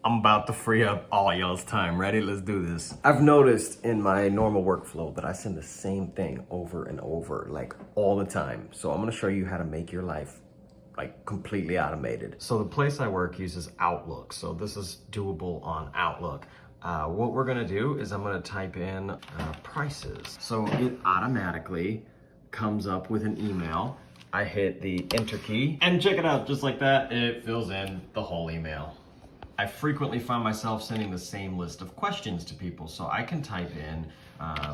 I'm about to free up all y'all's time. Ready? Let's do this. I've noticed in my normal workflow that I send the same thing over and over, like all the time. So I'm gonna show you how to make your life like completely automated. So the place I work uses Outlook. So this is doable on Outlook. What we're gonna do is I'm gonna type in prices. So it automatically comes up with an email. I hit the enter key and check it out, just like that, it fills in the whole email. I frequently find myself sending the same list of questions to people, so I can type in,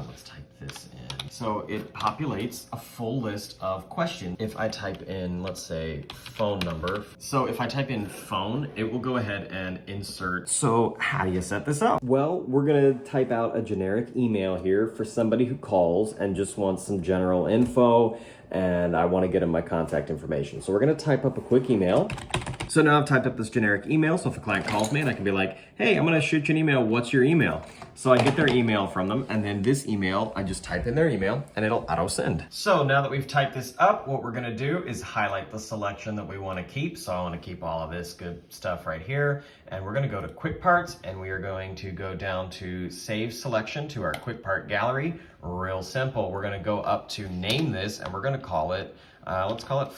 let's type this in. So it populates a full list of questions. If I type in, let's say, phone number. So if I type in phone, it will go ahead and insert. So how do you set this up? Well, we're gonna type out a generic email here for somebody who calls and just wants some general info, and I wanna get them my contact information. So we're gonna type up a quick email. So now I've typed up this generic email, so if a client calls me and I can be like, hey, I'm gonna shoot you an email, what's your email? So I get their email from them, and then this email, I just type in their email and it'll auto send. So now that we've typed this up, what we're gonna do is highlight the selection that we wanna keep. So I wanna keep all of this good stuff right here, and we're gonna go to Quick Parts, and we are going to go down to Save Selection to our Quick Part Gallery. Real simple, we're gonna go up to Name This, and we're gonna call it, let's call it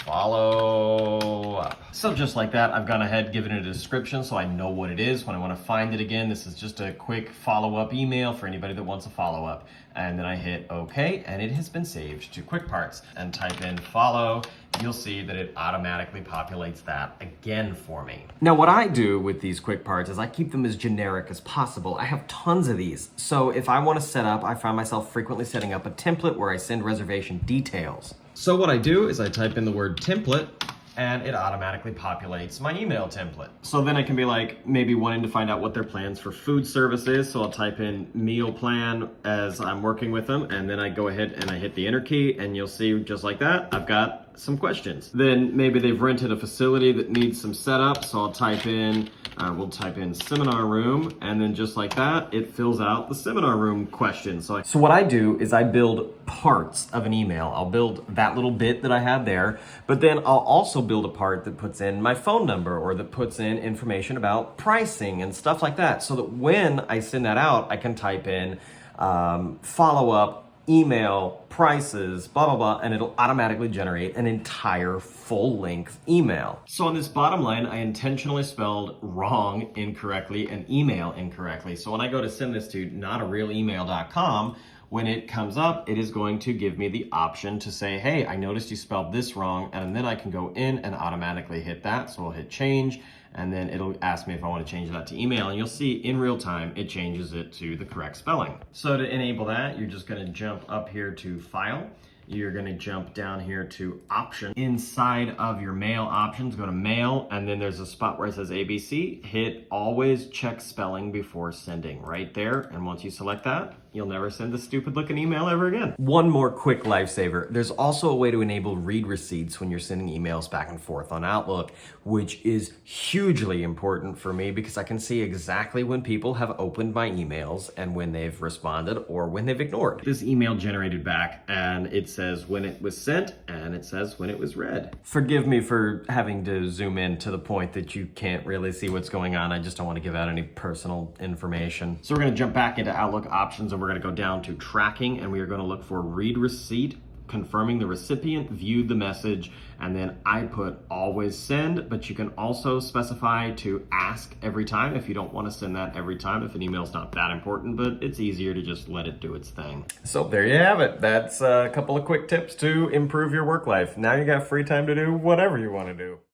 Follow Up. So just like that, I've gone ahead, given it a description so I know what it is when I want to find it again. This is just a quick follow-up email for anybody that wants a follow-up. And then I hit OK, and it has been saved to Quick Parts. And type in follow, you'll see that it automatically populates that again for me. Now what I do with these Quick Parts is I keep them as generic as possible. I have tons of these. So if I want to set up, I find myself frequently setting up a template where I send reservation details. So what I do is I type in the word template, and it automatically populates my email template. So then I can be like, maybe wanting to find out what their plans for food service is. So I'll type in meal plan as I'm working with them, and then I go ahead and I hit the enter key, and you'll see just like that, I've got some questions. Then maybe they've rented a facility that needs some setup. So I'll type in, we'll type in seminar room, and then just like that, it fills out the seminar room question. So what I do is I build parts of an email. I'll build that little bit that I had there, but then I'll also build a part that puts in my phone number or that puts in information about pricing and stuff like that, so that when I send that out, I can type in follow-up, email, prices, blah, blah, blah, and it'll automatically generate an entire full-length email. So on this bottom line, I intentionally spelled wrong incorrectly and email incorrectly. So when I go to send this to notarealemail.com, when it comes up, it is going to give me the option to say, hey, I noticed you spelled this wrong, and then I can go in and automatically hit that. So I'll hit change, and then it'll ask me if I want to change that to email, and you'll see in real time, it changes it to the correct spelling. So to enable that, you're just gonna jump up here to File. You're gonna jump down here to Option. Inside of your mail options, go to Mail, and then there's a spot where it says ABC. Hit Always Check Spelling Before Sending right there. And once you select that, you'll never send a stupid looking email ever again. One more quick lifesaver. There's also a way to enable read receipts when you're sending emails back and forth on Outlook, which is hugely important for me because I can see exactly when people have opened my emails and when they've responded or when they've ignored. This email generated back, and it says when it was sent and it says when it was read. Forgive me for having to zoom in to the point that you can't really see what's going on. I just don't want to give out any personal information. So we're going to jump back into Outlook options, and we're going to go down to tracking, and we are going to look for read receipt, confirming the recipient viewed the message, and then I put always send, but you can also specify to ask every time if you don't want to send that every time, if an email's not that important, but it's easier to just let it do its thing. So there you have it. That's a couple of quick tips to improve your work life. Now you got free time to do whatever you want to do.